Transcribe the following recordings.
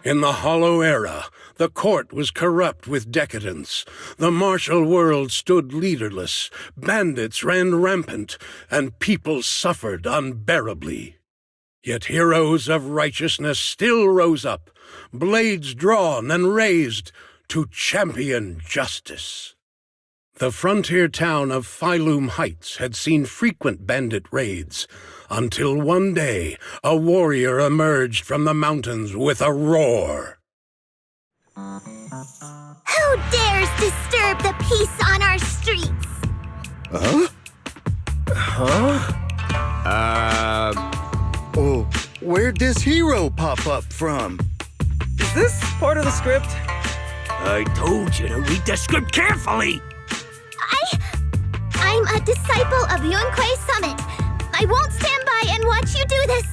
In the Hollow Era, the court was corrupt with decadence. The martial world stood leaderless, bandits ran rampant, and people suffered unbearably. Yet heroes of righteousness still rose up, blades drawn and raised to champion justice. The frontier town of Phylum Heights had seen frequent bandit raids, until one day a warrior emerged from the mountains with a roar. Who dares disturb the peace on our streets? Oh, where'd this hero pop up from? Is this part of the script? I told you to read the script carefully! I'm a disciple of Yunquei Summit. I won't stand by and watch you do this.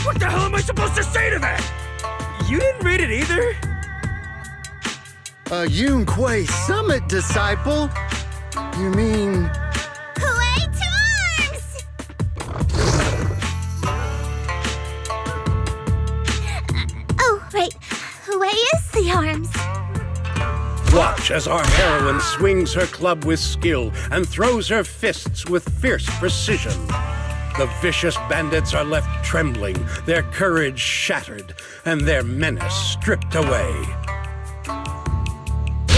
What the hell am I supposed to say to that? You didn't read it either? A Yunquei Summit disciple? You mean... Way to arms! Oh, right. Way is the arms. Watch as our heroine swings her club with skill and throws her fists with fierce precision. The vicious bandits are left trembling, their courage shattered, and their menace stripped away.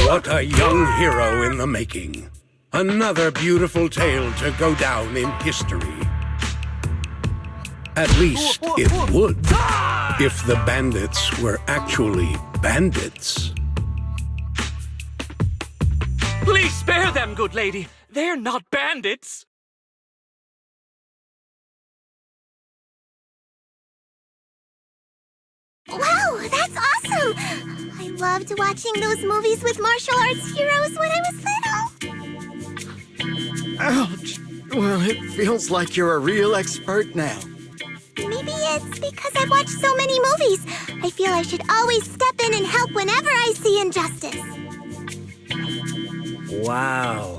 What a young hero in the making. Another beautiful tale to go down in history. At least it would, if the bandits were actually bandits. Please spare them, good lady. They're not bandits. Wow, that's awesome! I loved watching those movies with martial arts heroes when I was little. Ouch! Well, it feels like you're a real expert now. Maybe it's because I've watched so many movies. I feel I should always step in and help whenever I see injustice. Wow.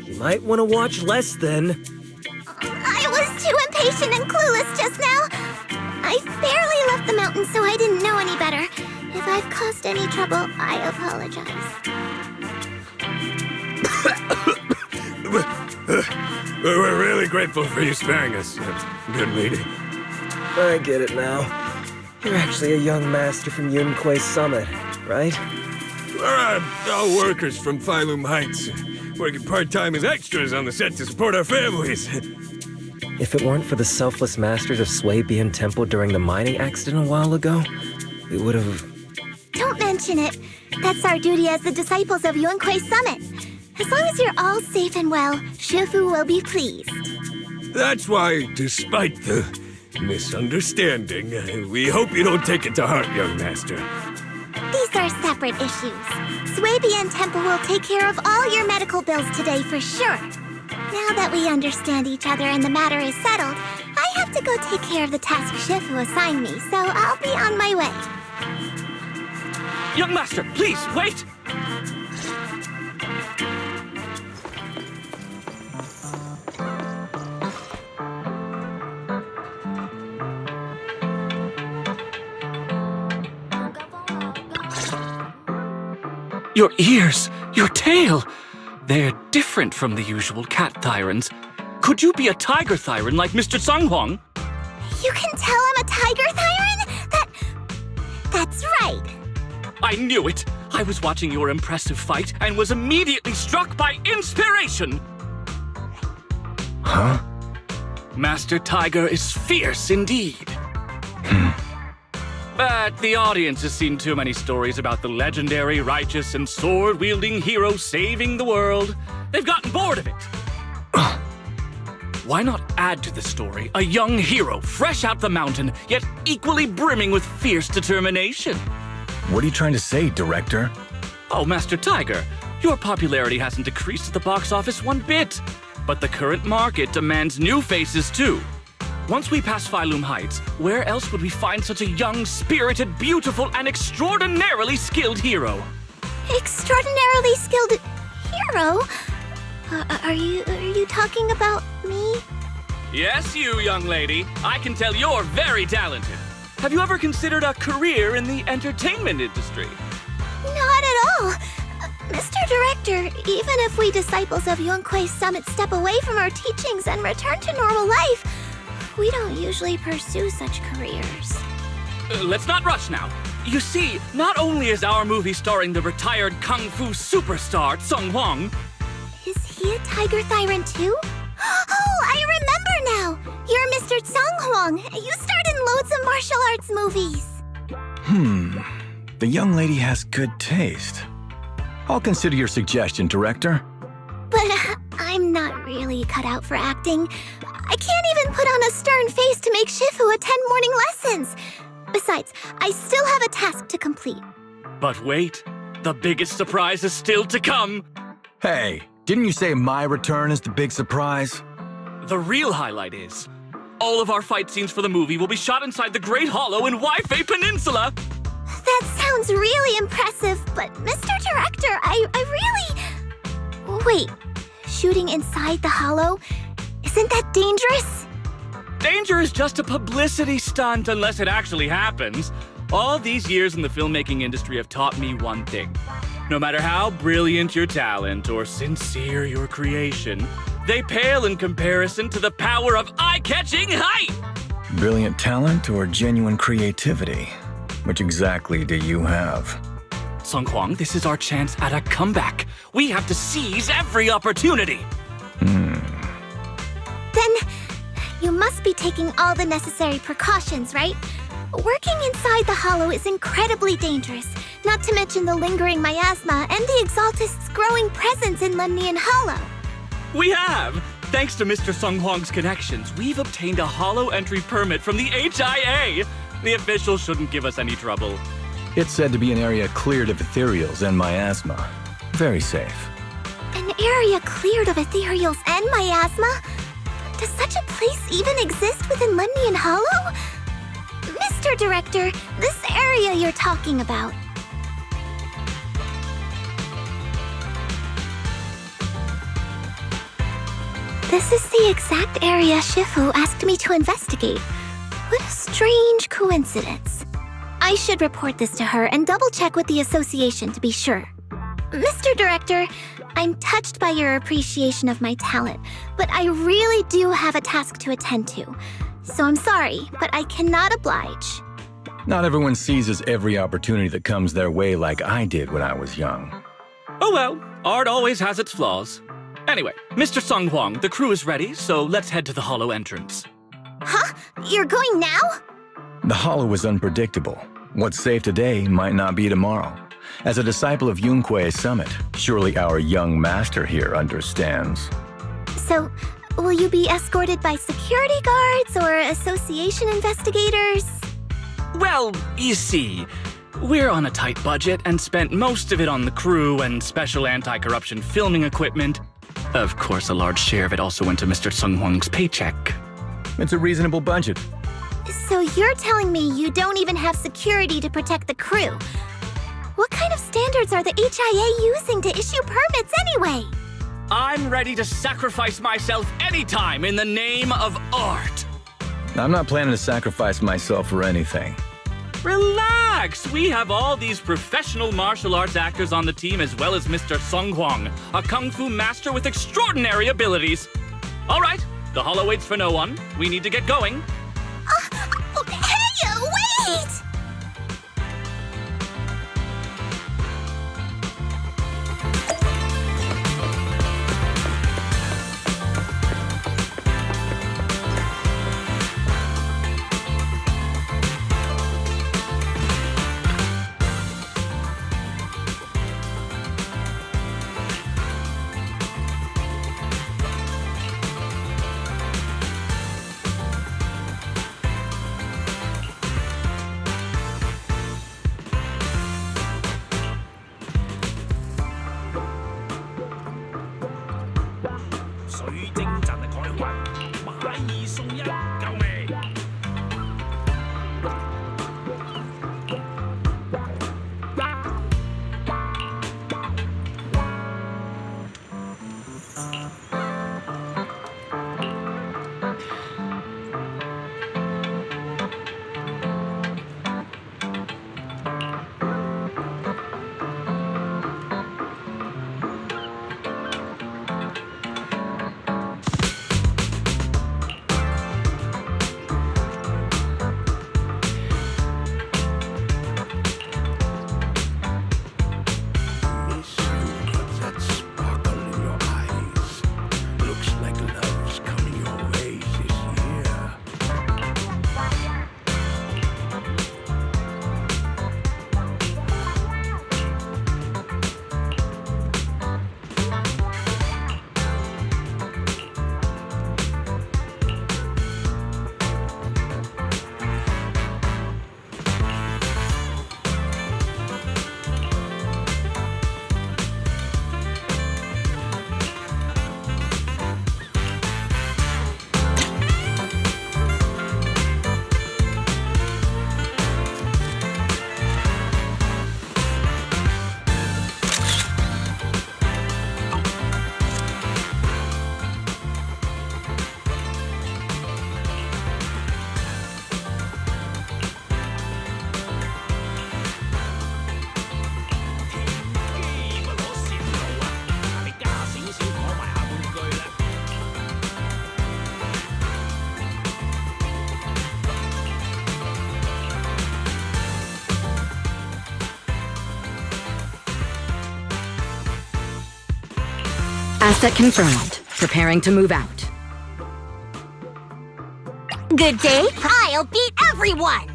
You might want to watch less then. I was too impatient and clueless just now. I barely left the mountain, so I didn't know any better. If I've caused any trouble, I apologize. We're really grateful for you sparing us, good lady. I get it now. You're actually a young master from Yunquei Summit, right? We're all workers from Phylum Heights, working part-time as extras on the set to support our families. If it weren't for the selfless masters of Swabian Temple during the mining accident a while ago, we would have... Don't mention it. That's our duty as the disciples of Yunquei Summit. As long as you're all safe and well, Fufu will be pleased. That's why, despite the misunderstanding, we hope you don't take it to heart, young master. These are separate issues. Swabian Temple will take care of all your medical bills today for sure. Now that we understand each other and the matter is settled, I have to go take care of the task Shifu assigned me, so I'll be on my way. Young master, please, wait! Your ears, your tail, they're different from the usual cat thyrans. Could you be a tiger thyran like Mr. Sunghuang? You can tell I'm a tiger thyran? That's right. I knew it! I was watching your impressive fight and was immediately struck by inspiration! Huh? Master Tiger is fierce indeed. But the audience has seen too many stories about the legendary, righteous, and sword-wielding hero saving the world. They've gotten bored of it. Why not add to the story a young hero fresh out the mountain, yet equally brimming with fierce determination? What are you trying to say, director? Oh, Master Tiger, your popularity hasn't decreased at the box office one bit. But the current market demands new faces, too. Once we pass Phylum Heights, where else would we find such a young, spirited, beautiful, and extraordinarily skilled hero? Extraordinarily skilled hero? Are you talking about me? Yes, you, young lady. I can tell you're very talented. have you ever considered a career in the entertainment industry? Not at all. Mr. Director, even if we disciples of Yunque's summit step away from our teachings and return to normal life, we don't usually pursue such careers. Let's not rush now. You see, not only is our movie starring the retired kung fu superstar Tsung Hwang. Is he a tiger thyran too? Oh, I remember now! You're Mr. Tsung Hwang. You starred in loads of martial arts movies. The young lady has good taste. I'll consider your suggestion, Director. But I'm not really cut out for acting. I can't even put on a stern face to make Shifu attend morning lessons. Besides, I still have a task to complete. But wait, the biggest surprise is still to come. Hey, didn't you say my return is the big surprise? The real highlight is, all of our fight scenes for the movie will be shot inside the Great Hollow in Waifei Peninsula. That sounds really impressive, but Mr. Director, I really... Wait, shooting inside the hollow? Isn't that dangerous? Danger is just a publicity stunt unless it actually happens. All these years in the filmmaking industry have taught me one thing. No matter how brilliant your talent or sincere your creation, they pale in comparison to the power of eye-catching height! Brilliant talent or genuine creativity? Which exactly do you have? Tsung Hwang, this is our chance at a comeback. We have to seize every opportunity. Then, you must be taking all the necessary precautions, right? Working inside the hollow is incredibly dangerous, not to mention the lingering miasma and the Exaltist's growing presence in Lemnian Hollow. We have! Thanks to Mr. Tsung Hwang's connections, we've obtained a hollow entry permit from the HIA. The officials shouldn't give us any trouble. It's said to be an area cleared of ethereals and miasma. Very safe. An area cleared of ethereals and miasma? Does such a place even exist within Lemnian Hollow? Mr. Director, this area you're talking about. This is the exact area Shifu asked me to investigate. What a strange coincidence. I should report this to her and double-check with the association to be sure. Mr. Director, I'm touched by your appreciation of my talent, but I really do have a task to attend to. So I'm sorry, but I cannot oblige. Not everyone seizes every opportunity that comes their way like I did when I was young. Oh well, art always has its flaws. Anyway, Mr. Tsung Hwang, the crew is ready, so let's head to the hollow entrance. Huh? You're going now? The hollow is unpredictable. What's safe today might not be tomorrow. As a disciple of Yunque's summit, surely our young master here understands. So, will you be escorted by security guards or association investigators? Well, you see, we're on a tight budget and spent most of it on the crew and special anti-corruption filming equipment. Of course, a large share of it also went to Mr. Tsung Hwang's paycheck. It's a reasonable budget. So you're telling me you don't even have security to protect the crew? What kind of standards are the HIA using to issue permits anyway? I'm ready to sacrifice myself anytime in the name of art. I'm not planning to sacrifice myself for anything. Relax! We have all these professional martial arts actors on the team as well as Mr. Tsung Hwang, a kung fu master with extraordinary abilities. All right, the hollow waits for no one. We need to get going. Hey, wait! Asset confirmed. Preparing to move out. Good day. I'll beat everyone!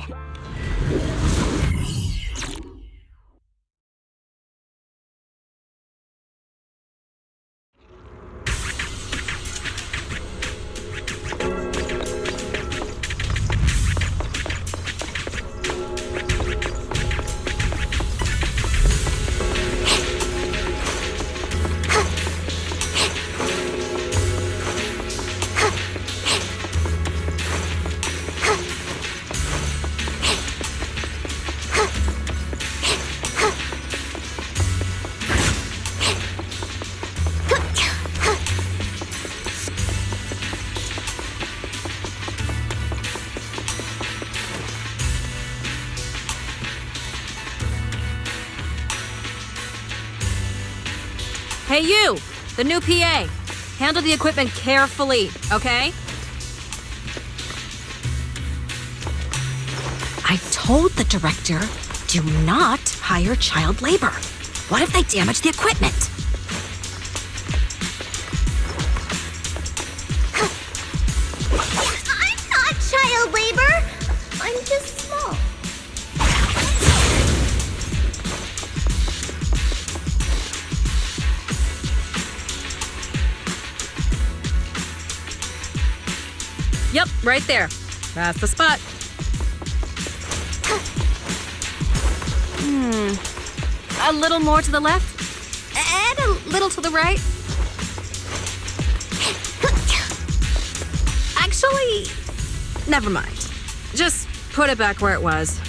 Hey you! The new PA. Handle the equipment carefully, okay? I told the director, do not hire child labor. What if they damage the equipment? I'm not child labor! I'm just small. Yep, right there. That's the spot. A little more to the left. And a little to the right. Actually, never mind. Just put it back where it was.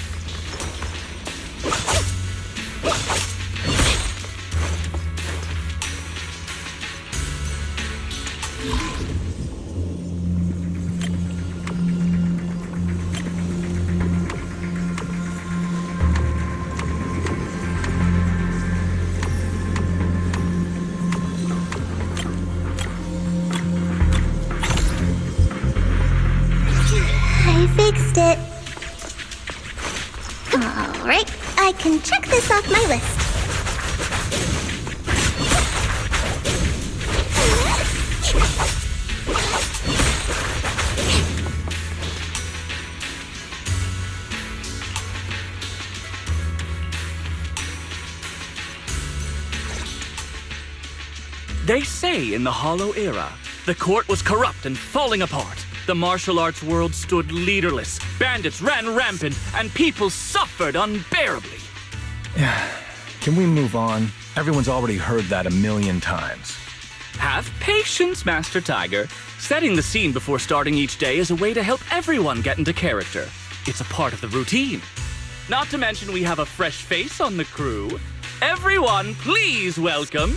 I fixed it. Alright, I can check this off my list. They say in the Hollow Era, the court was corrupt and falling apart. The martial arts world stood leaderless, bandits ran rampant, and people suffered unbearably. Can we move on? Everyone's already heard that a million times. Have patience, Master Tiger. Setting the scene before starting each day is a way to help everyone get into character. It's a part of the routine. Not to mention we have a fresh face on the crew. Everyone, please welcome...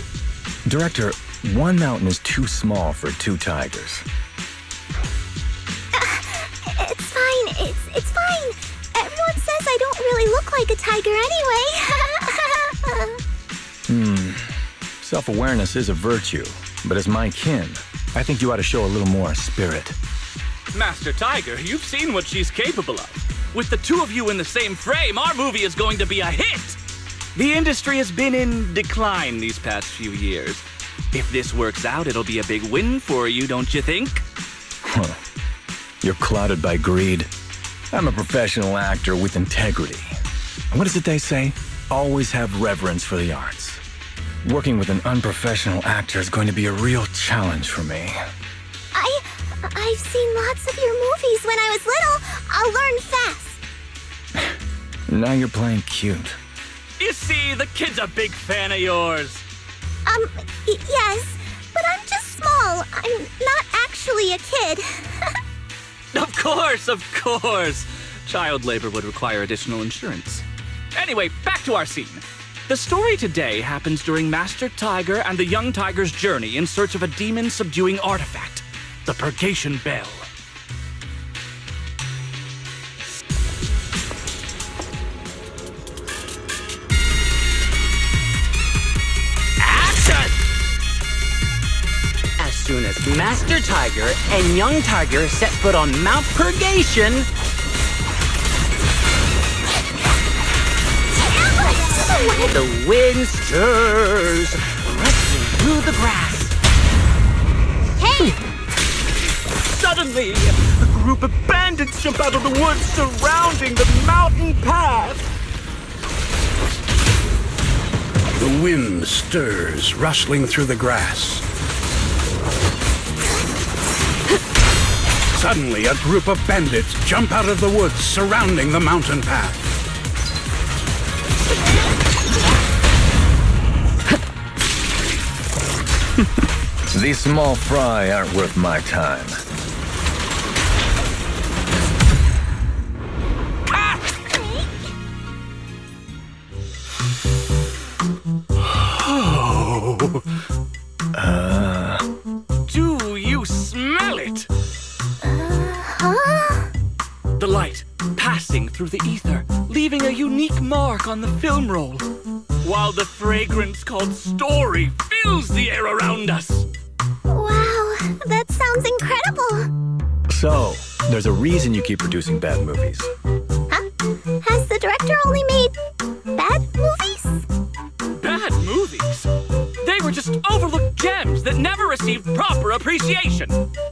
Director, one mountain is too small for two tigers. It's fine. It's fine. Everyone says I don't really look like a tiger anyway. Self-awareness is a virtue, but as my kin, I think you ought to show a little more spirit. Master Tiger, you've seen what she's capable of. With the two of you in the same frame, our movie is going to be a hit! The industry has been in decline these past few years. If this works out, it'll be a big win for you, don't you think? Huh. You're clouded by greed. I'm a professional actor with integrity. What is it they say? Always have reverence for the arts. Working with an unprofessional actor is going to be a real challenge for me. I've seen lots of your movies when I was little. I'll learn fast. Now you're playing cute. You see, the kid's a big fan of yours. Yes, but I'm just small. I'm not actually a kid. Of course. Child labor would require additional insurance. Anyway, back to our scene. The story today happens during Master Tiger and the young tiger's journey in search of a demon-subduing artifact, the Purgation Bell. Action! As soon as Master Tiger and Young Tiger set foot on Mount Purgation, the wind stirs, rustling through the grass. Hey! Suddenly, a group of bandits jump out of the woods surrounding the mountain path. The wind stirs, rustling through the grass. Suddenly, a group of bandits jump out of the woods surrounding the mountain path. These small fry aren't worth my time. Do you smell it? The light passing through the ether, leaving a unique mark on the film roll, while the fragrance called story fills the air around us. Wow, that sounds incredible. So, there's a reason you keep producing bad movies. Huh? Has the director only made bad movies? Bad movies? They were just overlooked gems that never received proper appreciation.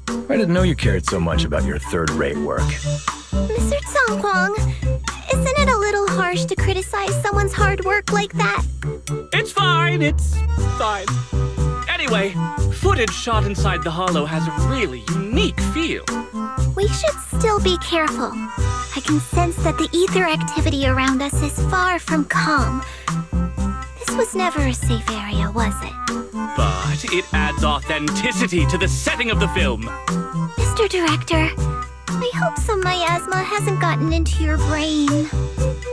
I didn't know you cared so much about your third-rate work. Mr. Songkwang, isn't it a little harsh to criticize someone's hard work like that? It's fine. Anyway, footage shot inside the hollow has a really unique feel. We should still be careful. I can sense that the ether activity around us is far from calm. This was never a safe area, was it? But it adds authenticity to the setting of the film. Mr. Director, I hope some miasma hasn't gotten into your brain.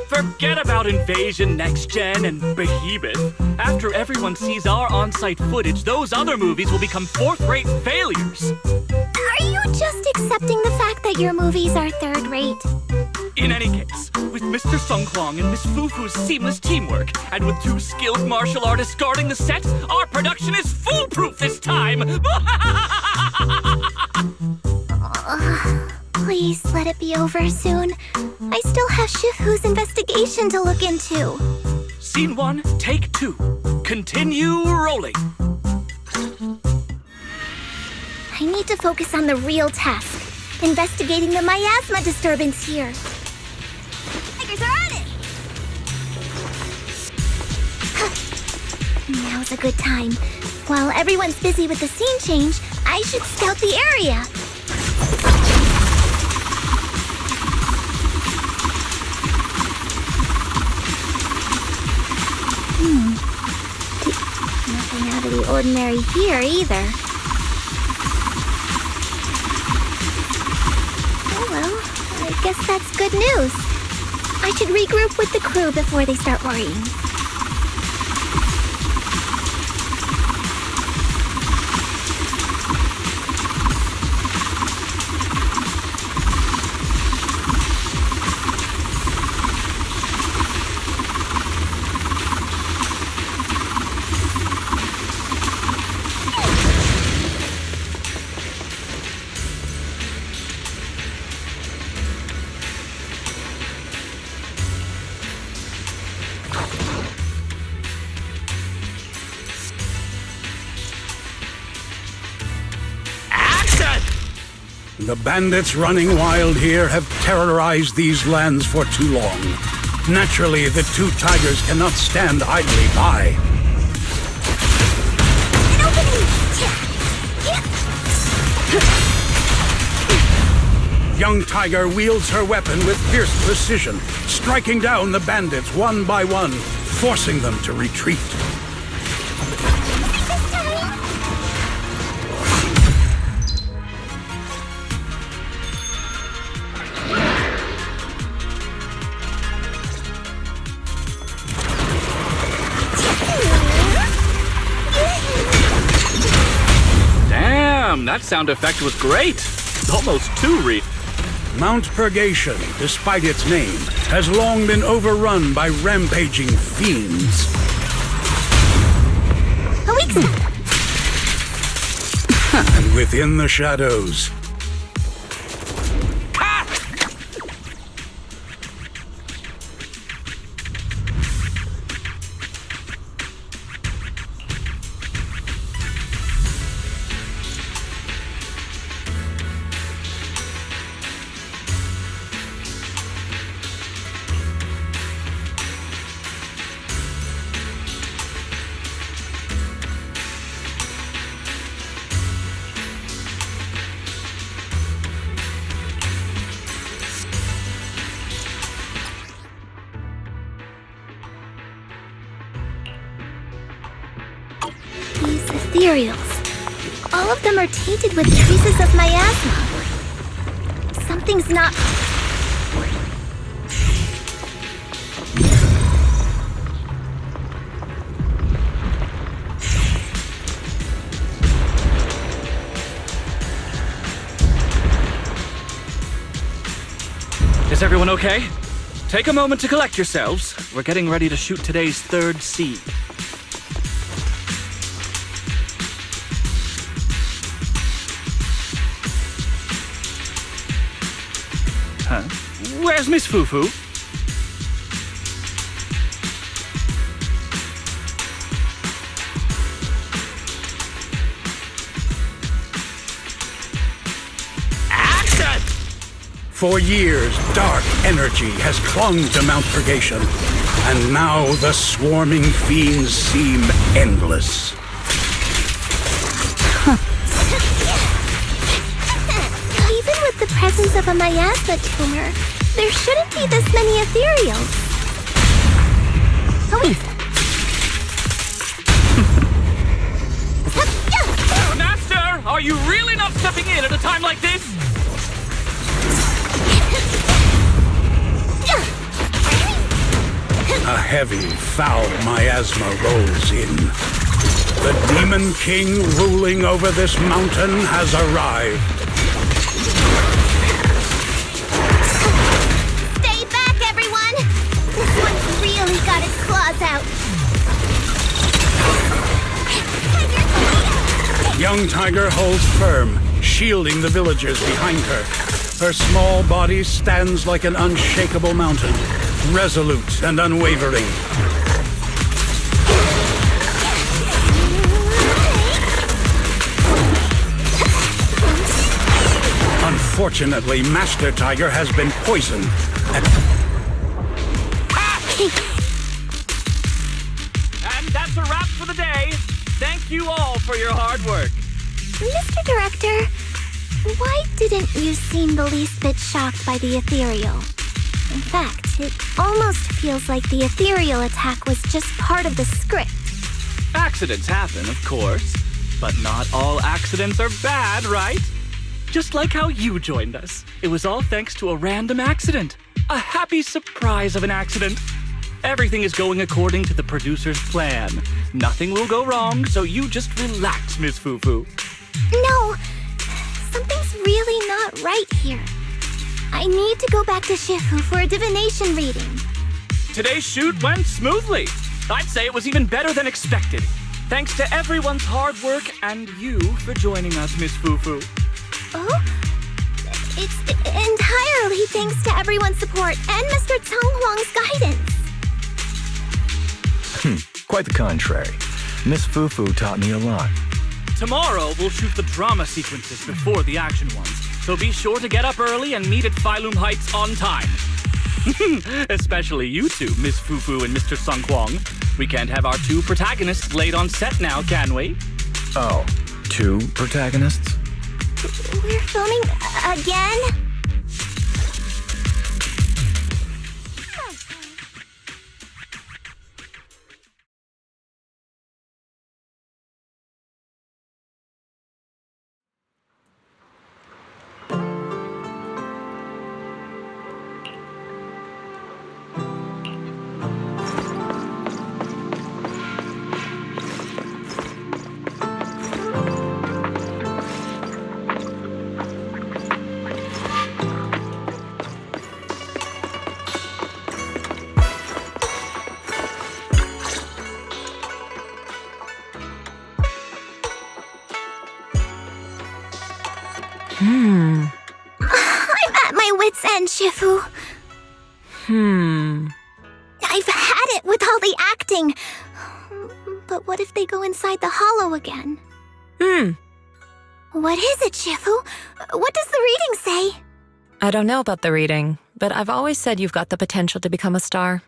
Forget about Invasion, Next Gen, and Behemoth. After everyone sees our on-site footage, those other movies will become fourth-rate failures. Are you just accepting the fact that your movies are third-rate? In any case, with Mr. Songkwang and Miss Fufu's seamless teamwork, and with 2 skilled martial artists guarding the set, our production is foolproof this time! Please let it be over soon. I still have Shifu's investigation to look into. Scene 1, take 2. Continue rolling. I need to focus on the real task, investigating the miasma disturbance here. Tigers are at it! Now's a good time. While everyone's busy with the scene change, I should scout the area. Nothing out of the ordinary here either. Oh well, I guess that's good news. I should regroup with the crew before they start worrying. The bandits running wild here have terrorized these lands for too long. Naturally, the 2 tigers cannot stand idly by. Young Tiger wields her weapon with fierce precision, striking down the bandits one by one, forcing them to retreat. Damn, that sound effect was great. Almost too real. Mount Purgation, despite its name, has long been overrun by rampaging fiends. A weak spot. And within the shadows, ethereals. All of them are tainted with traces of miasma. Something's not... Is everyone okay? Take a moment to collect yourselves. We're getting ready to shoot today's third seed. Huh? Where's Miss Fufu? For years, dark energy has clung to Mount Purgation, and now the swarming fiends seem endless. Even with the presence of a miasma tumor, there shouldn't be this many ethereals. Oh, wait. Master, are you really not stepping in at a time like this? A heavy, foul miasma rolls in. The Demon King ruling over this mountain has arrived. Stay back, everyone! This one's really got its claws out. Young Tiger holds firm, shielding the villagers behind her. Her small body stands like an unshakable mountain, resolute and unwavering. Unfortunately, Master Tiger has been poisoned. And that's a wrap for the day. Thank you all for your hard work. Mr. Director, why didn't you seem the least bit shocked by the ethereal? In fact, it almost feels like the ethereal attack was just part of the script. Accidents happen, of course. But not all accidents are bad, right? Just like how you joined us. It was all thanks to a random accident. A happy surprise of an accident. Everything is going according to the producer's plan. Nothing will go wrong, so you just relax, Miss Fufu. No, something's really not right here. I need to go back to Shifu for a divination reading. Today's shoot went smoothly. I'd say it was even better than expected. Thanks to everyone's hard work and you for joining us, Miss Fufu. Oh? It's entirely thanks to everyone's support and Mr. Tong Huang's guidance. Quite the contrary. Miss Fufu taught me a lot. Tomorrow, we'll shoot the drama sequences before the action ones, so be sure to get up early and meet at Phylum Heights on time. Especially you two, Miss Fufu and Mr. Sung Kwong. We can't have our two protagonists late on set now, can we? Oh, two protagonists? We're filming again? I'm at my wit's end, Shifu. I've had it with all the acting. But what if they go inside the hollow again? What is it, Shifu? What does the reading say? I don't know about the reading, but I've always said you've got the potential to become a star.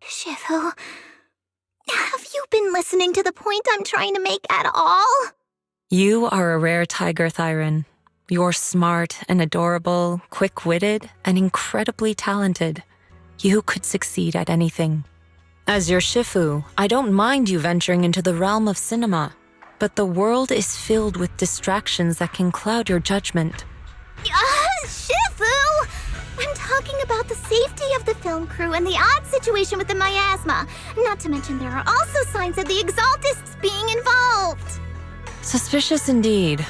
Shifu, have you been listening to the point I'm trying to make at all? You are a rare tiger, Thyron. You're smart and adorable, quick-witted, and incredibly talented. You could succeed at anything. As your Shifu, I don't mind you venturing into the realm of cinema. But the world is filled with distractions that can cloud your judgment. Shifu! I'm talking about the safety of the film crew and the odd situation with the miasma. Not to mention there are also signs of the Exaltists being involved. Suspicious indeed.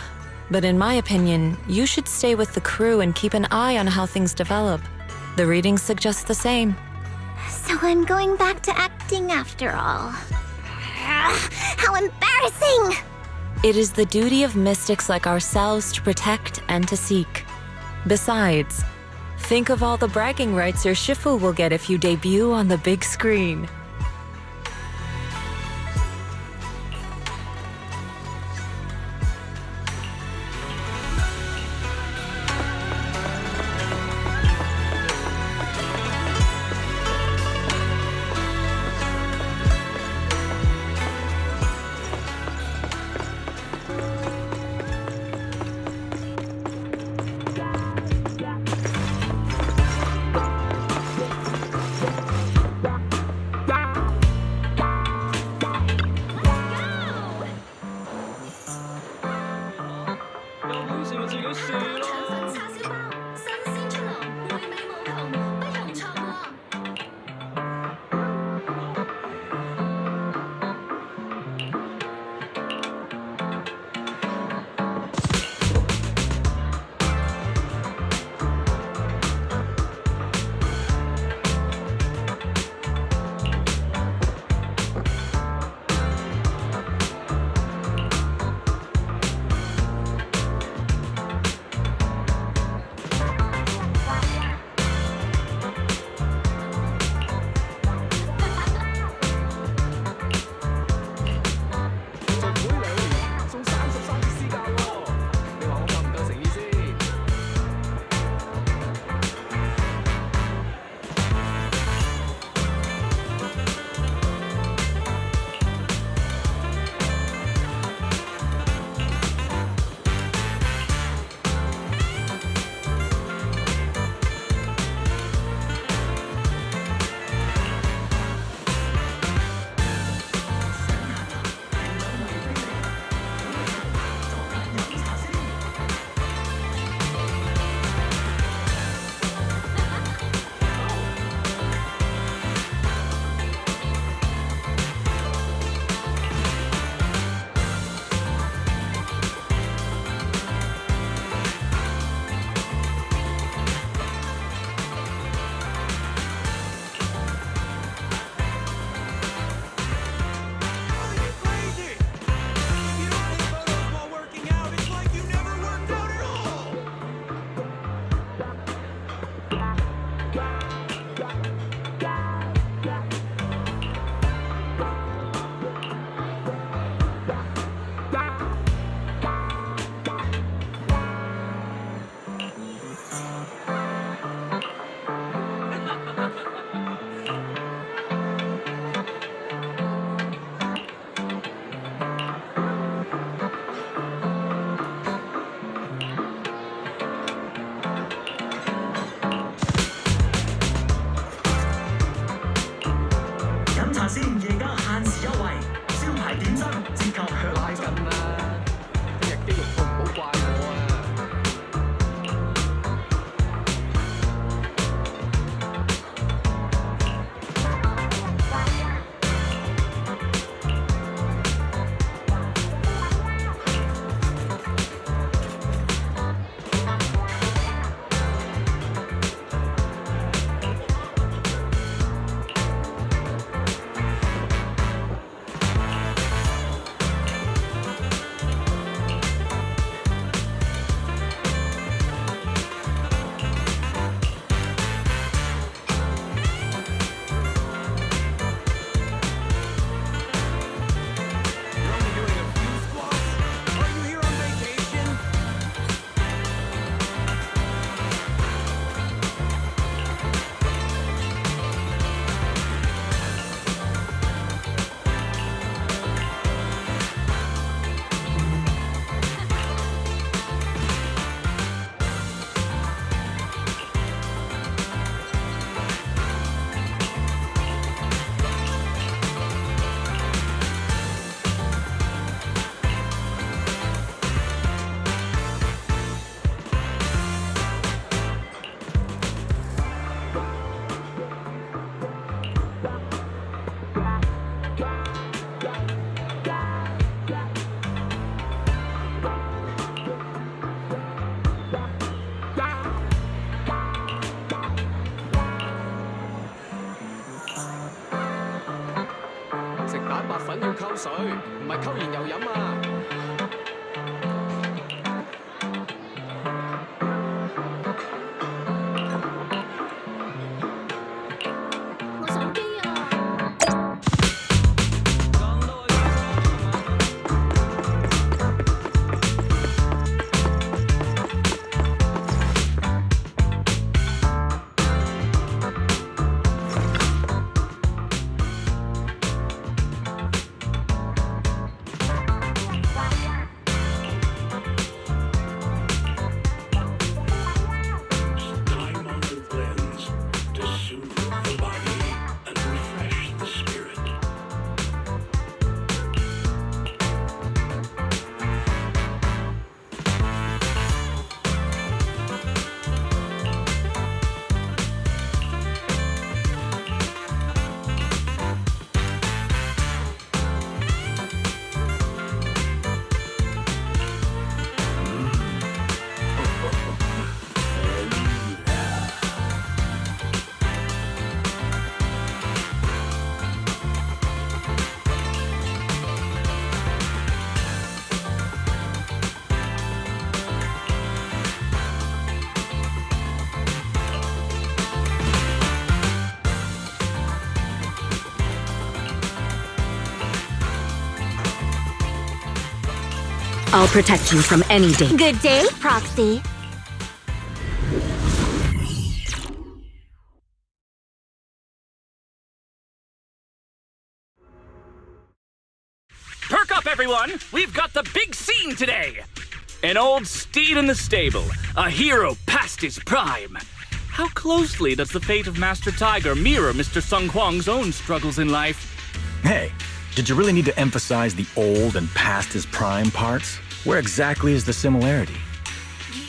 But in my opinion, you should stay with the crew and keep an eye on how things develop. The readings suggest the same. So I'm going back to acting after all. How embarrassing! It is the duty of mystics like ourselves to protect and to seek. Besides, think of all the bragging rights your Shifu will get if you debut on the big screen. 粉要溝水，唔係溝完又飲啊！我手機啊！I'll protect you from any danger. Good day, Proxy. Perk up, everyone! We've got the big scene today! An old steed in the stable, a hero past his prime. How closely does the fate of Master Tiger mirror Mr. Sung Hwang's own struggles in life? Hey, did you really need to emphasize the old and past his prime parts? Where exactly is the similarity?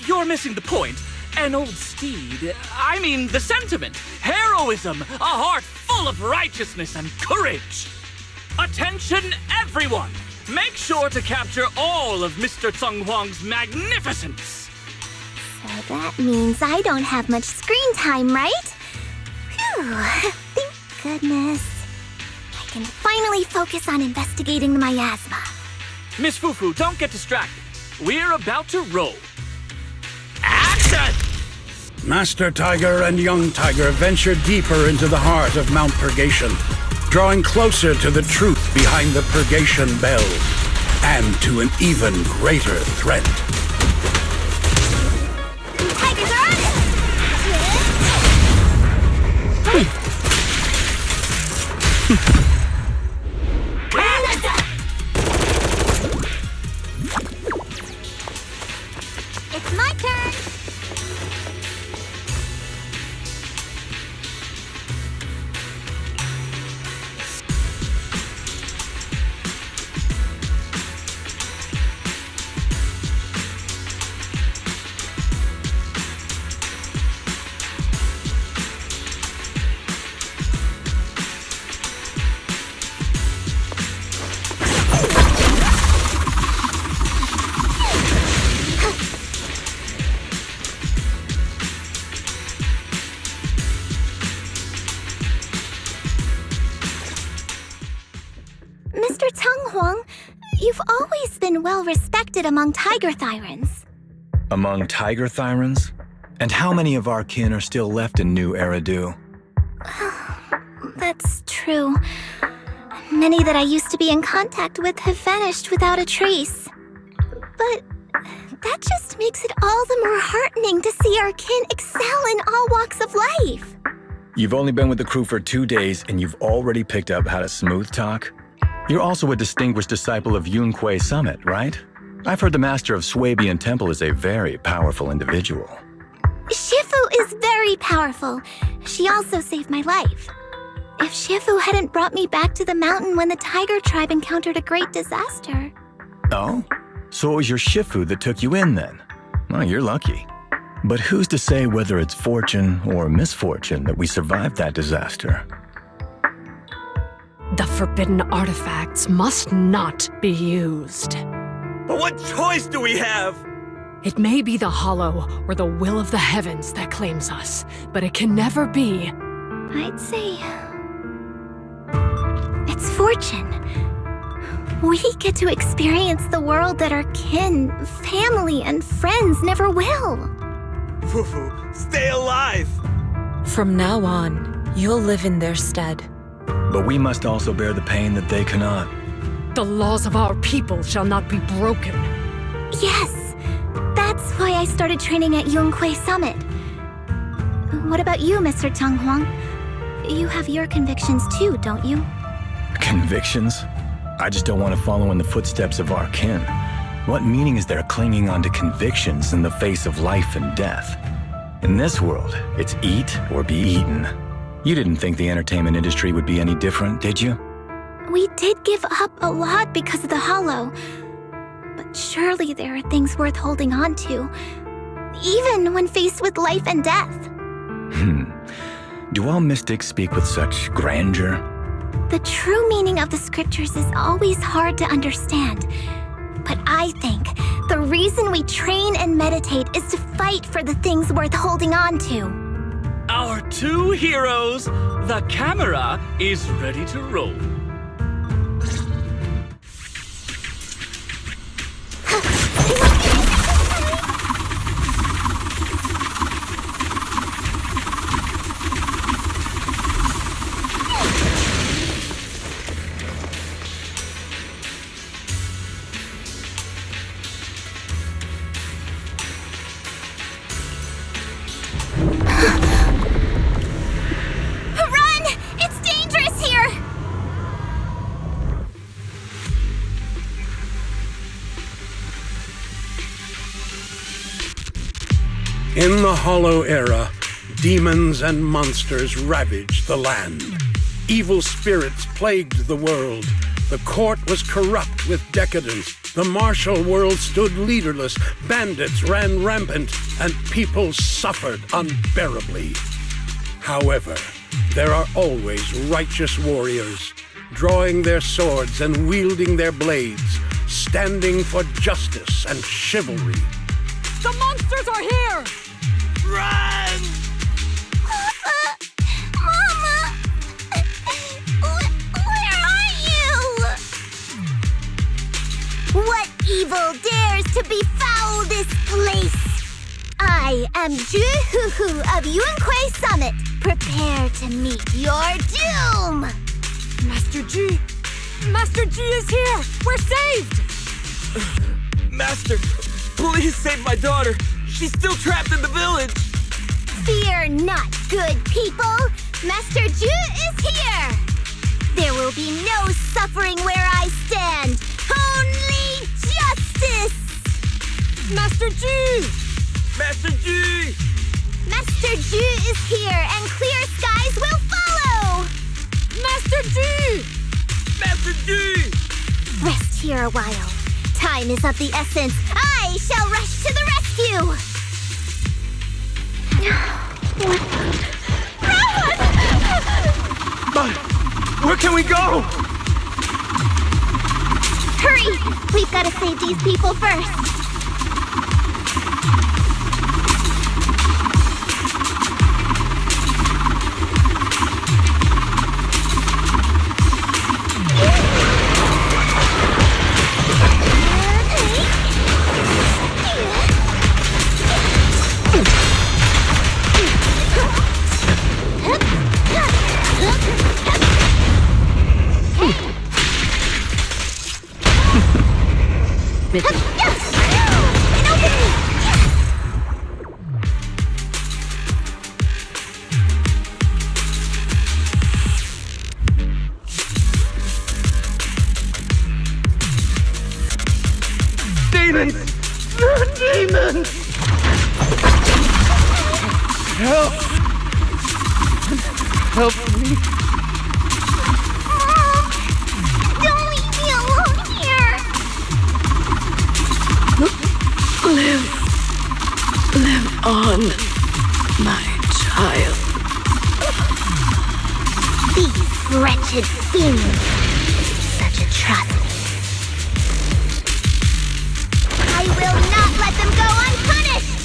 You're missing the point. An old steed, I mean the sentiment, heroism, a heart full of righteousness and courage. Attention, everyone! Make sure to capture all of Mr. Sung Hwang's magnificence. So that means I don't have much screen time, right? Phew, thank goodness. I can finally focus on investigating the miasma. Miss Fufu, don't get distracted. We're about to roll. Action! Master Tiger and Young Tiger venture deeper into the heart of Mount Purgation, drawing closer to the truth behind the Purgation Bell, and to an even greater threat. Tigers are on it! It's my turn! Mr. Tung Hwang, you've always been well respected among Tiger Thyrans. Among Tiger Thyrans? And how many of our kin are still left in New Eridu? That's true. Many that I used to be in contact with have vanished without a trace. But that just makes it all the more heartening to see our kin excel in all walks of life. You've only been with the crew for 2 days and you've already picked up how to smooth talk? You're also a distinguished disciple of Yun Kuei Summit, right? I've heard the master of Swabian Temple is a very powerful individual. Shifu is very powerful. She also saved my life. If Shifu hadn't brought me back to the mountain when the Tiger tribe encountered a great disaster. Oh? So it was your Shifu that took you in then? Well, you're lucky. But who's to say whether it's fortune or misfortune that we survived that disaster? The forbidden artifacts must not be used. But what choice do we have? It may be the hollow or the will of the heavens that claims us, but it can never be. I'd say it's fortune. We get to experience the world that our kin, family, and friends never will. Fufu, stay alive! From now on, you'll live in their stead. But we must also bear the pain that they cannot. The laws of our people shall not be broken. Yes! That's why I started training at Yunquei Summit. What about you, Mr. Tang Huang? You have your convictions too, don't you? Convictions? I just don't want to follow in the footsteps of our kin. What meaning is there clinging on to convictions in the face of life and death? In this world, it's eat or be eaten. You didn't think the entertainment industry would be any different, did you? We did give up a lot because of the Hollow. But surely there are things worth holding on to, even when faced with life and death. Do all mystics speak with such grandeur? The true meaning of the scriptures is always hard to understand. But I think the reason we train and meditate is to fight for the things worth holding on to. Our two heroes, the camera is ready to roll. In the Hollow Era, demons and monsters ravaged the land. Evil spirits plagued the world. The court was corrupt with decadence. The martial world stood leaderless. Bandits ran rampant, and people suffered unbearably. However, there are always righteous warriors, drawing their swords and wielding their blades, standing for justice and chivalry. The monsters are here! Run! Mama! Where are you? What evil dares to befoul this place? I am Ju-Hu-Hu of Yunquei Summit. Prepare to meet your doom! Master Ji! Master Ji is here! We're saved! Master, please save my daughter! She's still trapped in the village! Fear not, good people! Master Ju is here! There will be no suffering where I stand! Only justice! Master Ji! Master Ji! Master Ju is here, and clear skies will follow! Master Ji! Master Ji! Rest here a while. Time is of the essence. I shall rush to the rescue! Where can we go? Hurry! We've got to save these people first. Demons! Demons! Help! Help me! Mom! Don't leave me alone here! Live on, my child. These wretched fiends! Such atrocity. I will not let them go unpunished!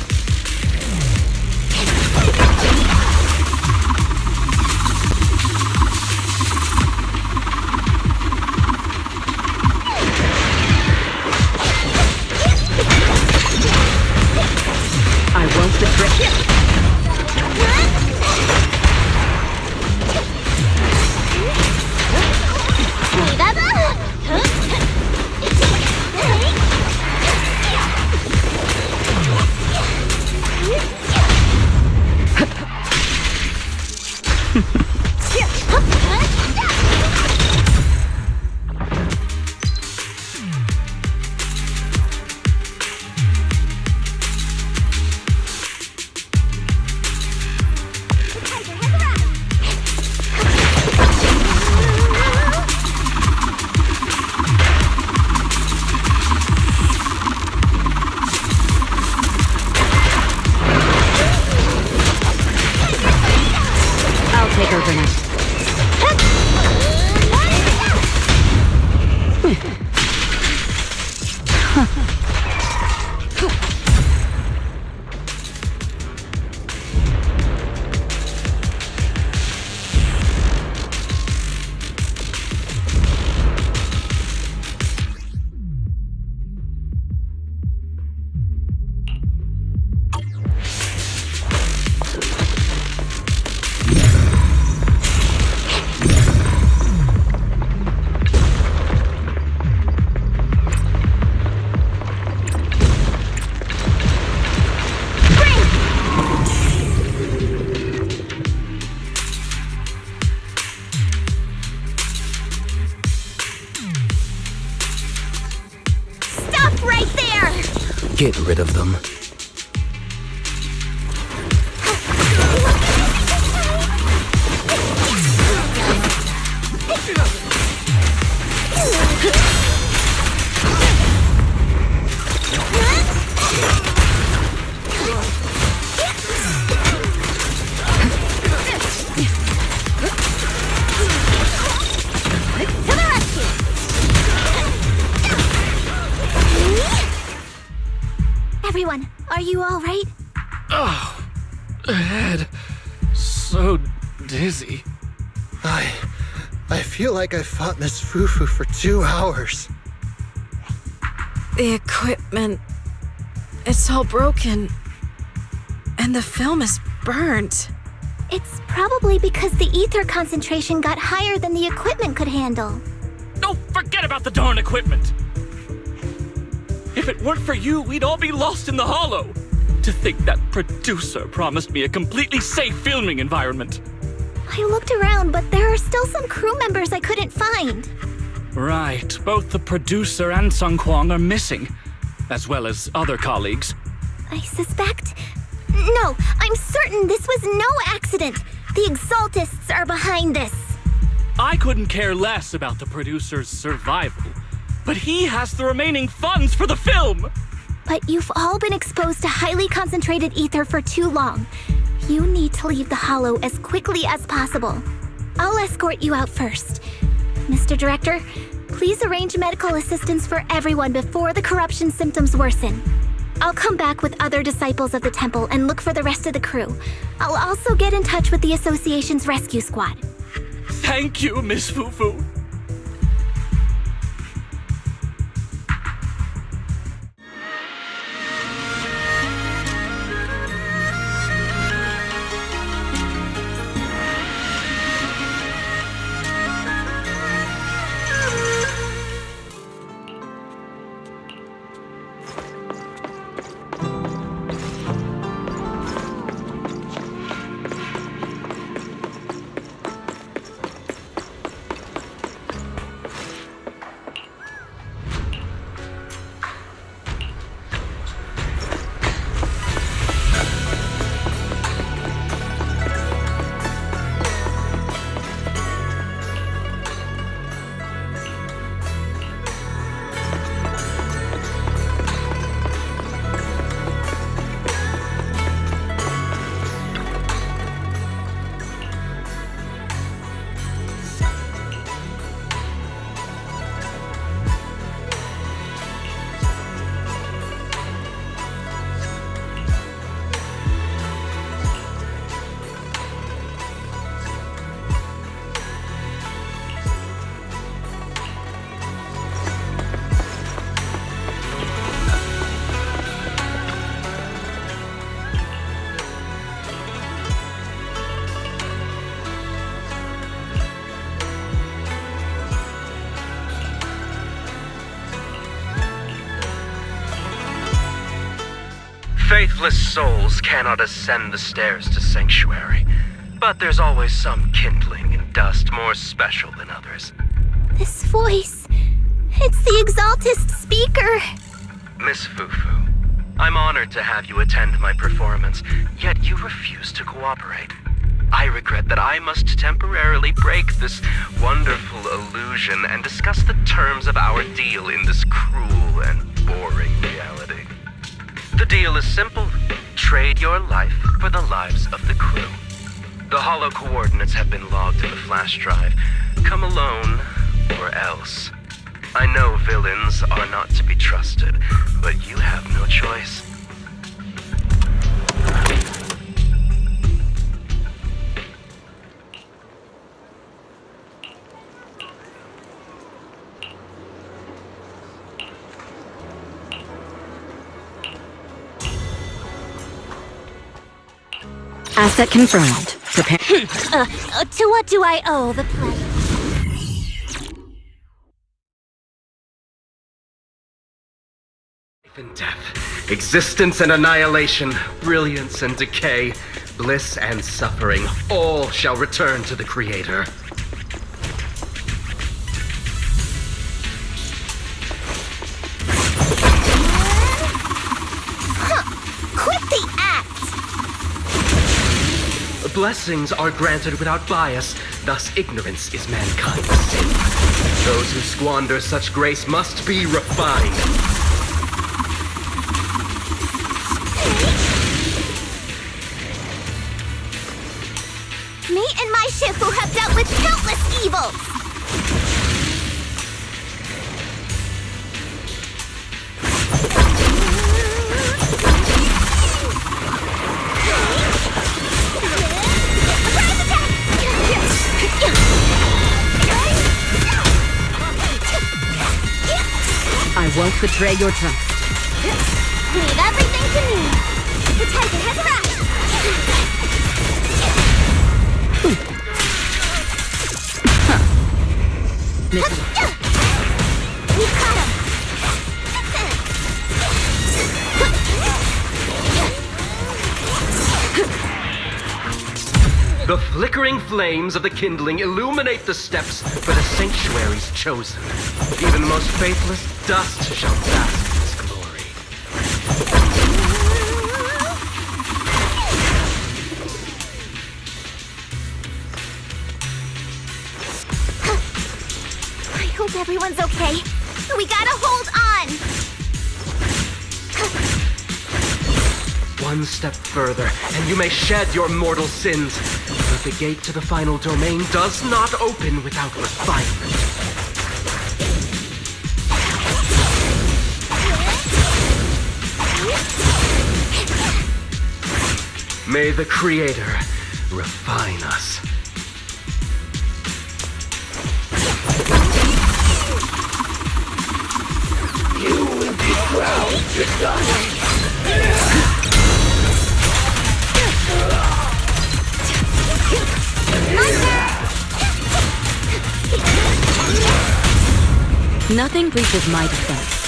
take over now. Get rid of them. Everyone, are you all right? Oh, head. So dizzy. I feel like I fought Miss Fufu for 2 hours. The equipment... it's all broken. And the film is burnt. It's probably because the ether concentration got higher than the equipment could handle. Oh, forget about the darn equipment! If it weren't for you, we'd all be lost in the hollow. To think that producer promised me a completely safe filming environment. I looked around, but there are still some crew members I couldn't find. Right, both the producer and Sung Kwang are missing, as well as other colleagues. I suspect... No, I'm certain this was no accident. The Exaltists are behind this. I couldn't care less about the producer's survival, but he has the remaining funds for the film! But you've all been exposed to highly concentrated ether for too long. You need to leave the hollow as quickly as possible. I'll escort you out first. Mr. Director, please arrange medical assistance for everyone before the corruption symptoms worsen. I'll come back with other disciples of the temple and look for the rest of the crew. I'll also get in touch with the association's rescue squad. Thank you, Miss Fufu. Faithless souls cannot ascend the stairs to sanctuary, but there's always some kindling in dust more special than others. This voice... it's the Exaltist speaker! Miss Fufu, I'm honored to have you attend my performance, yet you refuse to cooperate. I regret that I must temporarily break this wonderful illusion and discuss the terms of our deal in this cruel and boring reality. The deal is simple. Trade your life for the lives of the crew. The hollow coordinates have been logged in the flash drive. Come alone, or else. I know villains are not to be trusted, but you have no choice. Asset confirmed. Prepare. To what do I owe the pleasure? Life and death, existence and annihilation, brilliance and decay, bliss and suffering, all shall return to the Creator. Quit the act! Blessings are granted without bias, thus ignorance is mankind's sin. Those who squander such grace must be refined. Me and my Shifu have dealt with countless evils! I won't betray your trust. Leave everything to me! The tiger has arrived! We caught him! The flickering flames of the kindling illuminate the steps for the sanctuaries chosen. Even the most faithless dust shall bask in its glory. I hope everyone's okay. We gotta hold on! One step further, and you may shed your mortal sins. But the gate to the final domain does not open without refinement. May the Creator refine us. You will be crowned to die. Nothing breaches my defense.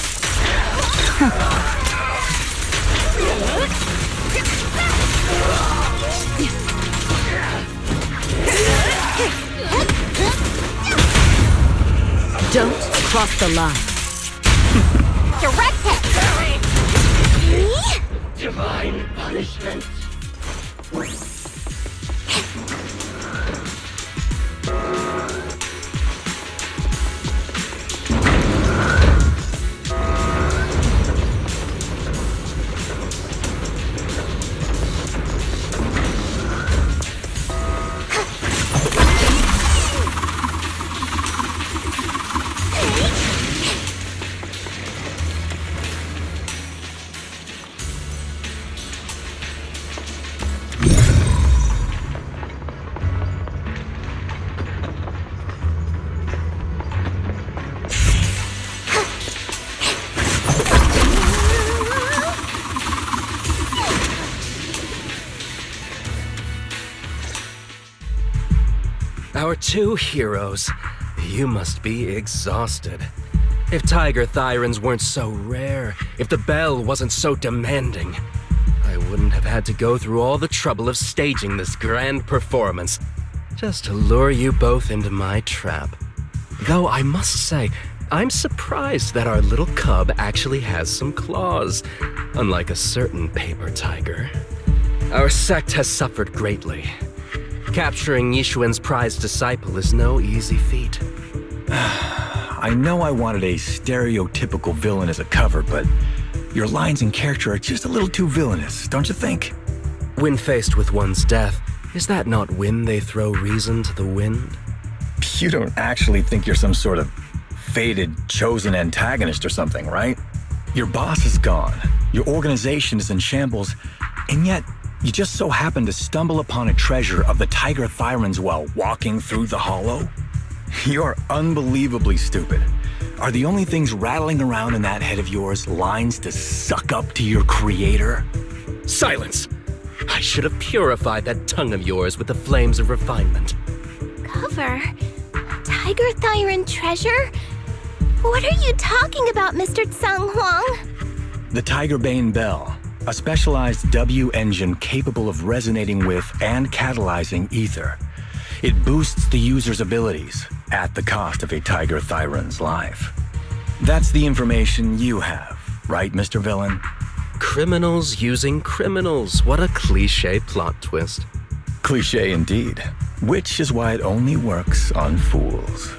Don't cross the line. Direct hit! Divine punishment. Our two heroes. You must be exhausted. If Tiger Thyrans weren't so rare, if the bell wasn't so demanding, I wouldn't have had to go through all the trouble of staging this grand performance just to lure you both into my trap. Though I must say, I'm surprised that our little cub actually has some claws, unlike a certain paper tiger. Our sect has suffered greatly. Capturing Yishuan's prized disciple is no easy feat. I know I wanted a stereotypical villain as a cover, but your lines and character are just a little too villainous, don't you think? When faced with one's death, Is that not when they throw reason to the wind? You don't actually think you're some sort of fated, chosen antagonist or something, right? Your boss is gone, your organization is in shambles, and yet you just so happen to stumble upon a treasure of the Tiger Thyrans while walking through the hollow? You're unbelievably stupid. Are the only things rattling around in that head of yours lines to suck up to your creator? Silence! I should have purified that tongue of yours with the flames of refinement. Cover? Tiger Thyran treasure? What are you talking about, Mr. Tsang Huang? The Tigerbane Bell, a specialized W engine capable of resonating with and catalyzing ether. It boosts the user's abilities at the cost of a Tiger Thyran's life. That's the information you have, right, Mr. Villain? Criminals using criminals. What a cliché plot twist. Cliché indeed, which is why it only works on fools.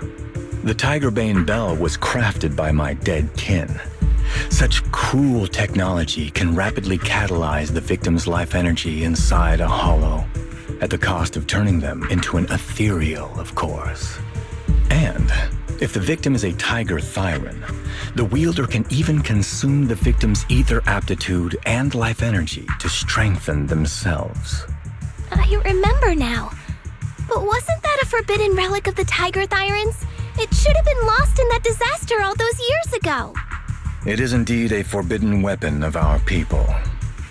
The Tigerbane Bell was crafted by my dead kin. Such cruel technology can rapidly catalyze the victim's life energy inside a hollow, at the cost of turning them into an ethereal, of course. And if the victim is a Tiger Thyran, the wielder can even consume the victim's ether aptitude and life energy to strengthen themselves. I remember now. But wasn't that a forbidden relic of the Tiger Thyrans? It should have been lost in that disaster all those years ago. It is indeed a forbidden weapon of our people.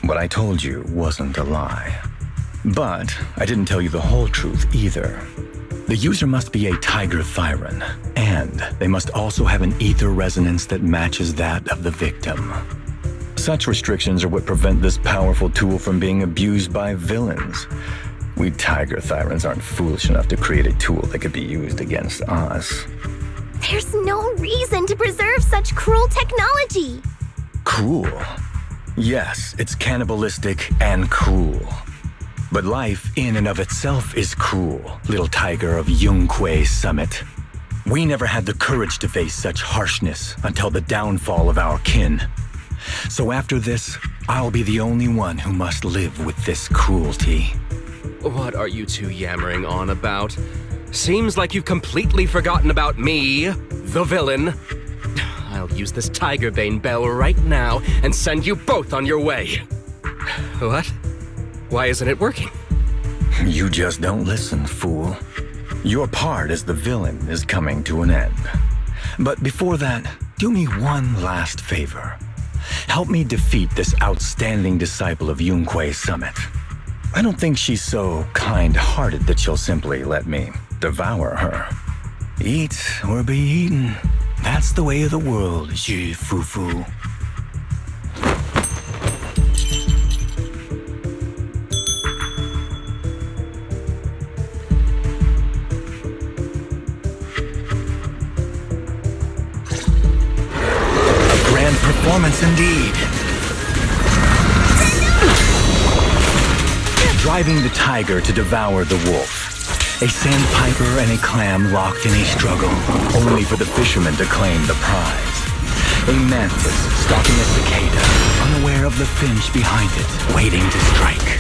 What I told you wasn't a lie. But I didn't tell you the whole truth either. The user must be a Tiger Thyran, and they must also have an ether resonance that matches that of the victim. Such restrictions are what prevent this powerful tool from being abused by villains. We Tiger Thyrans aren't foolish enough to create a tool that could be used against us. There's no reason to preserve such cruel technology. Cruel? Yes, it's cannibalistic and cruel. But life in and of itself is cruel, little tiger of Yunque Summit. We never had the courage to face such harshness until the downfall of our kin. So after this, I'll be the only one who must live with this cruelty. What are you two yammering on about? Seems like you've completely forgotten about me, the villain. I'll use this Tigerbane Bell right now and send you both on your way. What? Why isn't it working? You just don't listen, fool. Your part as the villain is coming to an end. But before that, do me one last favor. Help me defeat this outstanding disciple of Yunque Summit. I don't think she's so kind-hearted that she'll simply let me devour her. Eat or be eaten. That's the way of the world, Fufu. Performance indeed. Driving the tiger to devour the wolf. A sandpiper and a clam locked in a struggle, only for the fisherman to claim the prize. A mantis stalking a cicada, unaware of the finch behind it, waiting to strike.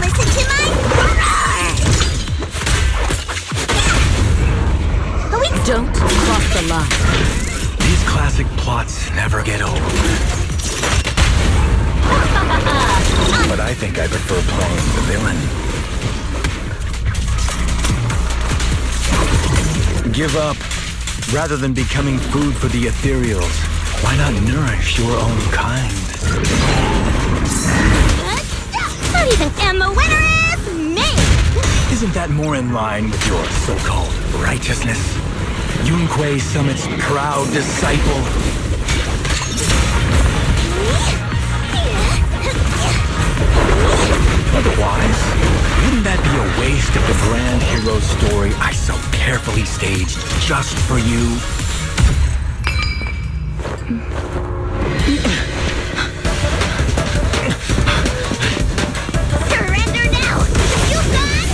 Listen to my... Don't cross the line. These classic plots never get old. But I think I prefer playing the villain. Give up. Rather than becoming food for the ethereals, why not nourish your own kind? Not even and the winner is me! Isn't that more in line with your so-called righteousness? Yunque Summit's proud disciple. Otherwise, wouldn't that be a waste of the grand hero story I so carefully staged just for you? Surrender now! You've gone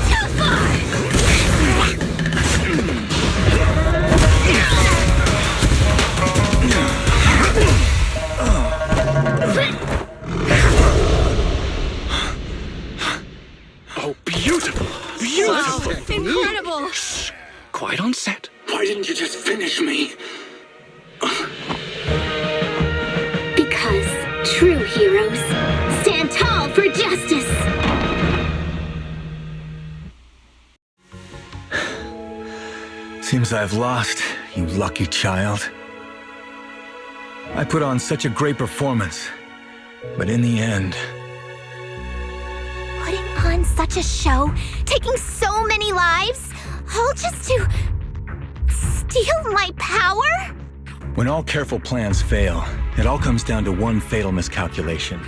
too far! Incredible! Shh! Quiet on set. Why didn't you just finish me? Because true heroes stand tall for justice. Seems I've lost, you lucky child. I put on such a great performance, but in the end... Putting on such a show, taking so many lives, all just to steal my power? When all careful plans fail, it all comes down to one fatal miscalculation.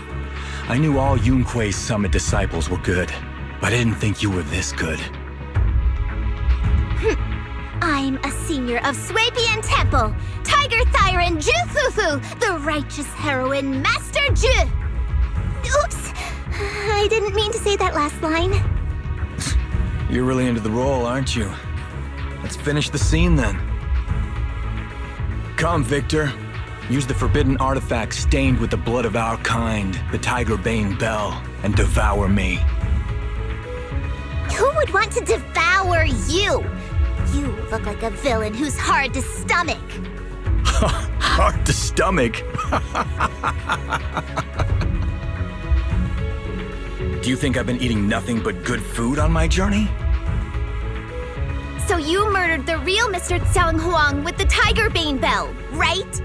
I knew all Yunque's summit disciples were good, but I didn't think you were this good. I'm a senior of Swabian Temple, Tiger Thyron Ju Fufu, the righteous heroine Master Ju. Oops, I didn't mean to say that last line. You're really into the role, aren't you? Let's finish the scene then. Come, Victor. Use the forbidden artifact stained with the blood of our kind, the Tiger Bane Bell, and devour me. Who would want to devour you? You look like a villain who's hard to stomach. Hard to stomach? Do you think I've been eating nothing but good food on my journey? So you murdered the real Mr. Tsang Huang with the Tiger Bane Bell, right?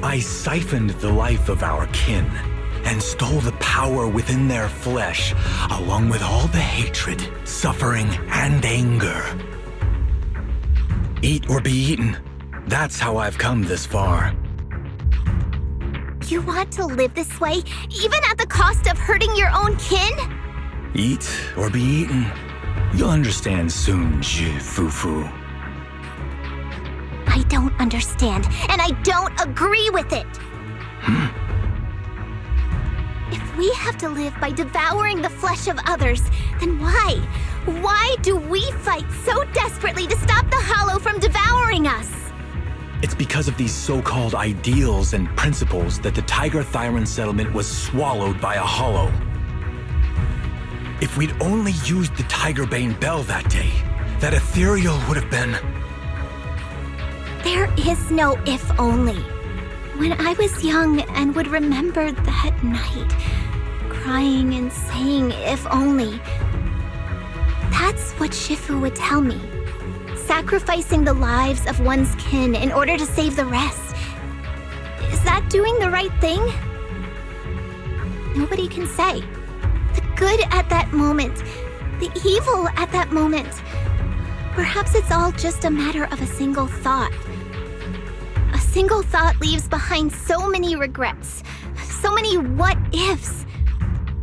I siphoned the life of our kin and stole the power within their flesh, along with all the hatred, suffering, and anger. Eat or be eaten. That's how I've come this far. You want to live this way, even at the cost of hurting your own kin? Eat or be eaten. You'll understand soon, Fufu. I don't understand, and I don't agree with it. If we have to live by devouring the flesh of others, then why? Why do we fight so desperately to stop the Hollow from devouring us? It's because of these so-called ideals and principles that the Tiger Thyron settlement was swallowed by a Hollow. If we'd only used the Tiger Bane Bell that day, that ethereal would have been... There is no if only. When I was young and would remember that night, crying and saying if only, that's what Shifu would tell me. Sacrificing the lives of one's kin in order to save the rest. Is that doing the right thing? Nobody can say. The good at that moment, the evil at that moment. Perhaps it's all just a matter of a single thought. A single thought leaves behind so many regrets, so many what-ifs,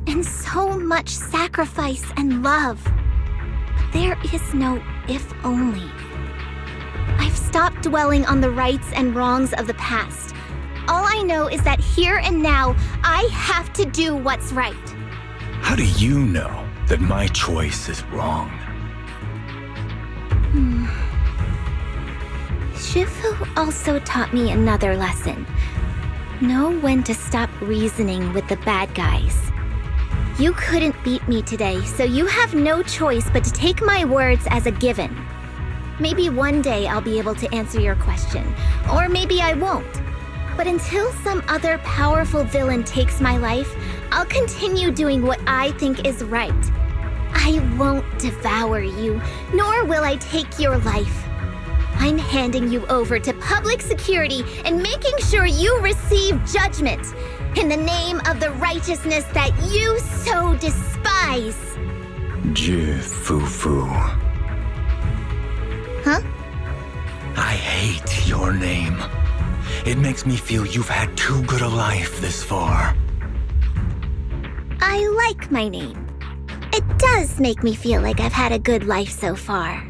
and so much sacrifice and love. But there is no if only. I've stopped dwelling on the rights and wrongs of the past. All I know is that here and now, I have to do what's right. How do you know that my choice is wrong? Shifu also taught me another lesson. Know when to stop reasoning with the bad guys. You couldn't beat me today, so you have no choice but to take my words as a given. Maybe one day I'll be able to answer your question, or maybe I won't. But until some other powerful villain takes my life, I'll continue doing what I think is right. I won't devour you, nor will I take your life. I'm handing you over to public security and making sure you receive judgment in the name of the righteousness that you so despise. Fufu. Huh? I hate your name. It makes me feel you've had too good a life this far. I like my name. It does make me feel like I've had a good life so far.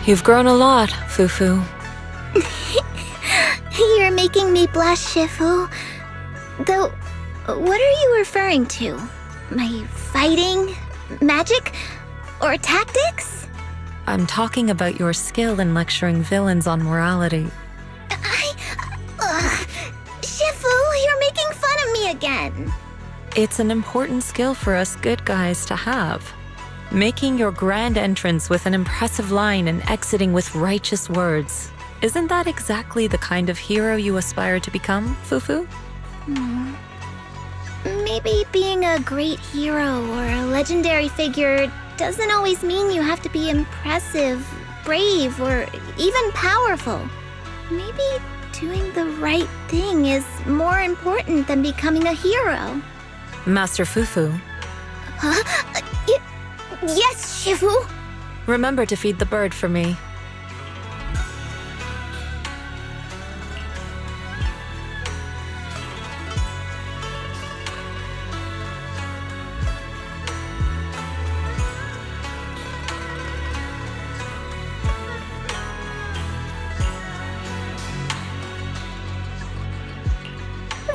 You've grown a lot, Fufu. You're making me blush, Shifu. Though, what are you referring to? My fighting? Magic? Or tactics? I'm talking about your skill in lecturing villains on morality. Shifu, you're making fun of me again. It's an important skill for us good guys to have. Making your grand entrance with an impressive line and exiting with righteous words. Isn't that exactly the kind of hero you aspire to become, Fufu? Maybe being a great hero or a legendary figure doesn't always mean you have to be impressive, brave, or even powerful. Maybe doing the right thing is more important than becoming a hero. Master Fufu. Huh? Yes, Shifu! Remember to feed the bird for me.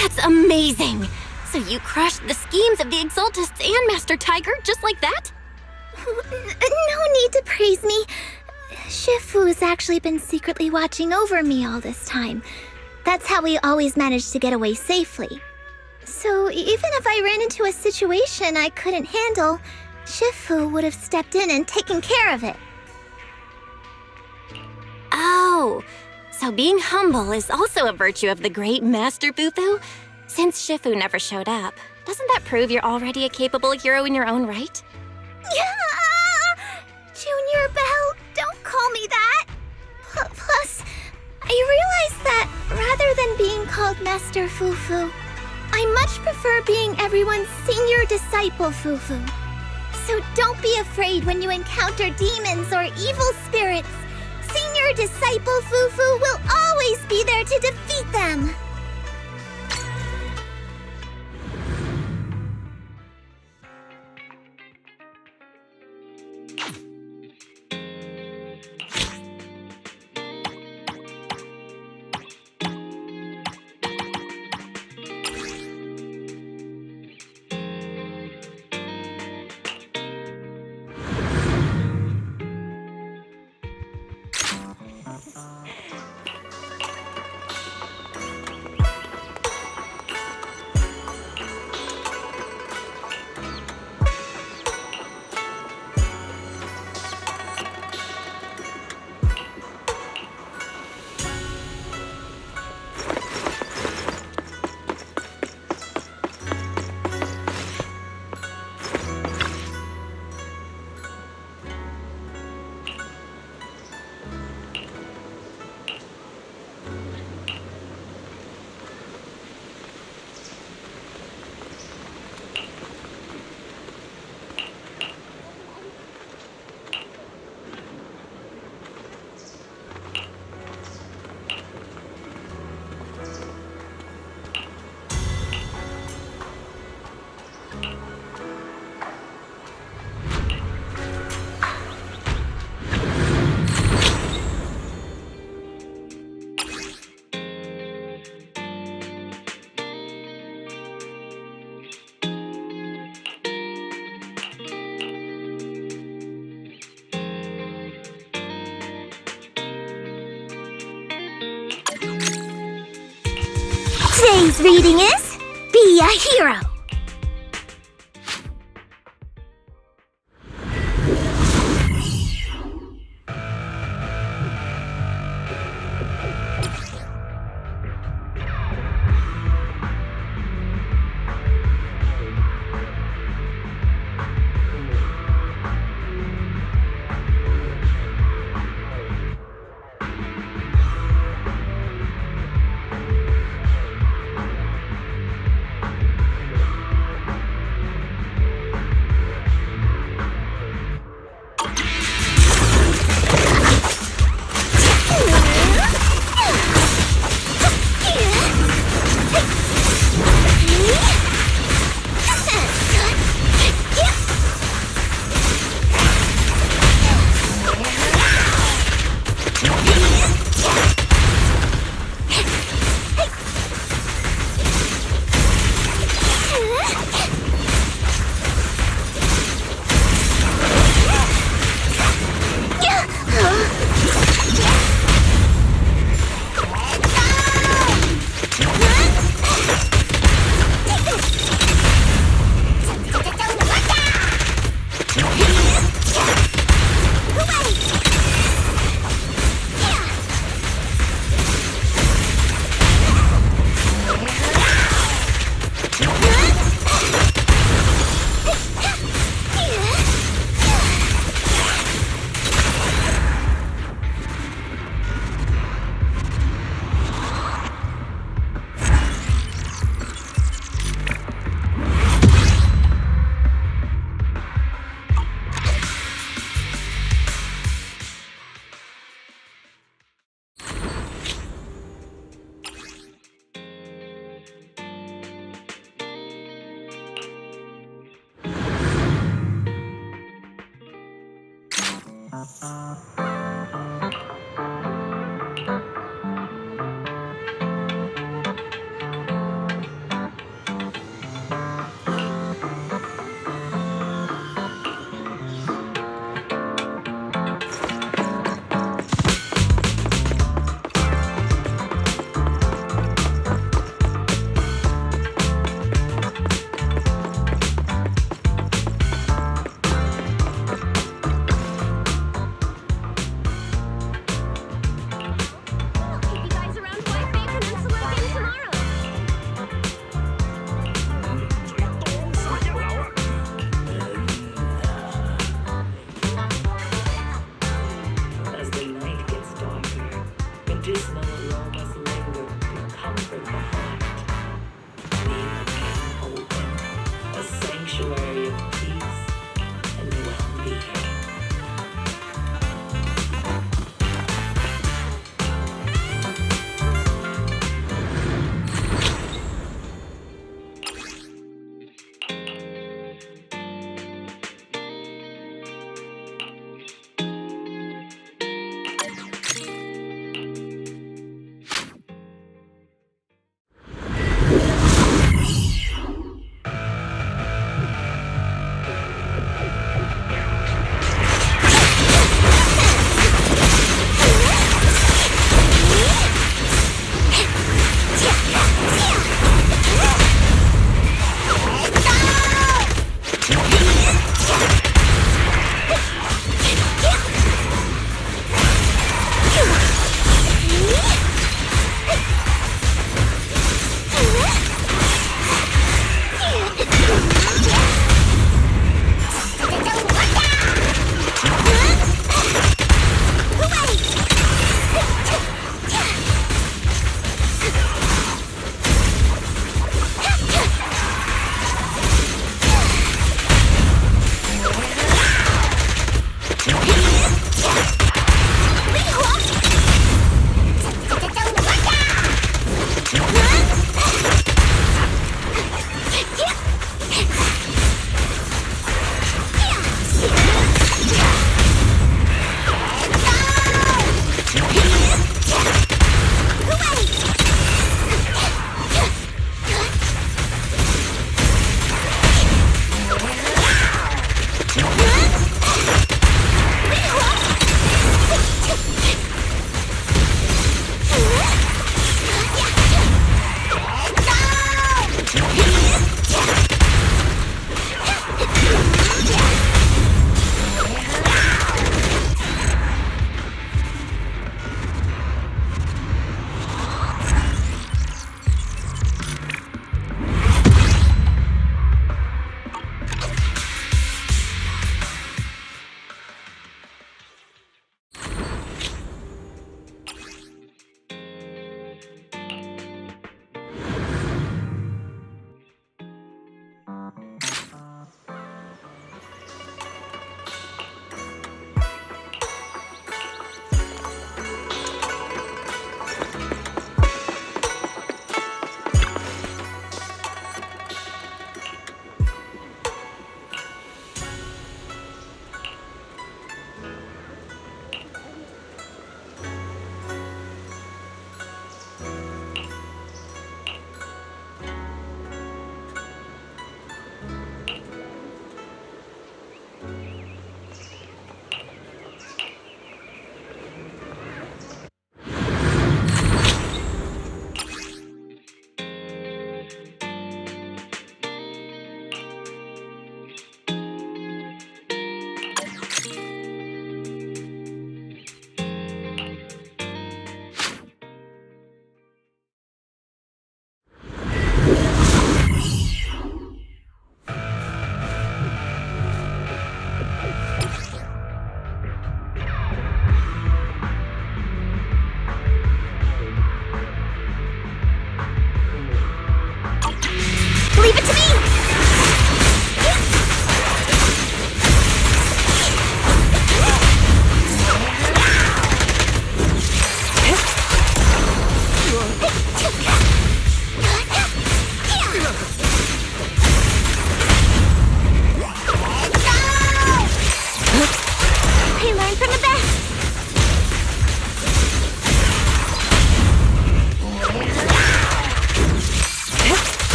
That's amazing! So you crushed the schemes of the Exaltists and Master Tiger just like that? No need to praise me. Shifu's actually been secretly watching over me all this time. That's how we always managed to get away safely. So even if I ran into a situation I couldn't handle, Shifu would have stepped in and taken care of it. Oh, so being humble is also a virtue of the great Master Fufu? Since Shifu never showed up, doesn't that prove you're already a capable hero in your own right? Junior Belle, don't call me that. Plus, I realized that rather than being called Master Fufu, I much prefer being everyone's senior disciple Fufu. So don't be afraid when you encounter demons or evil spirits. Senior disciple Fufu will always be there to defeat them. Today's reading is Be a Hero.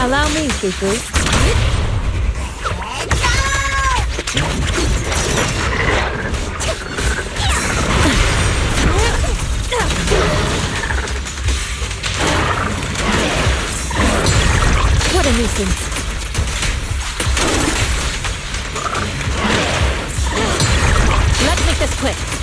Allow me, Fufu. What a nuisance. Let's make this quick.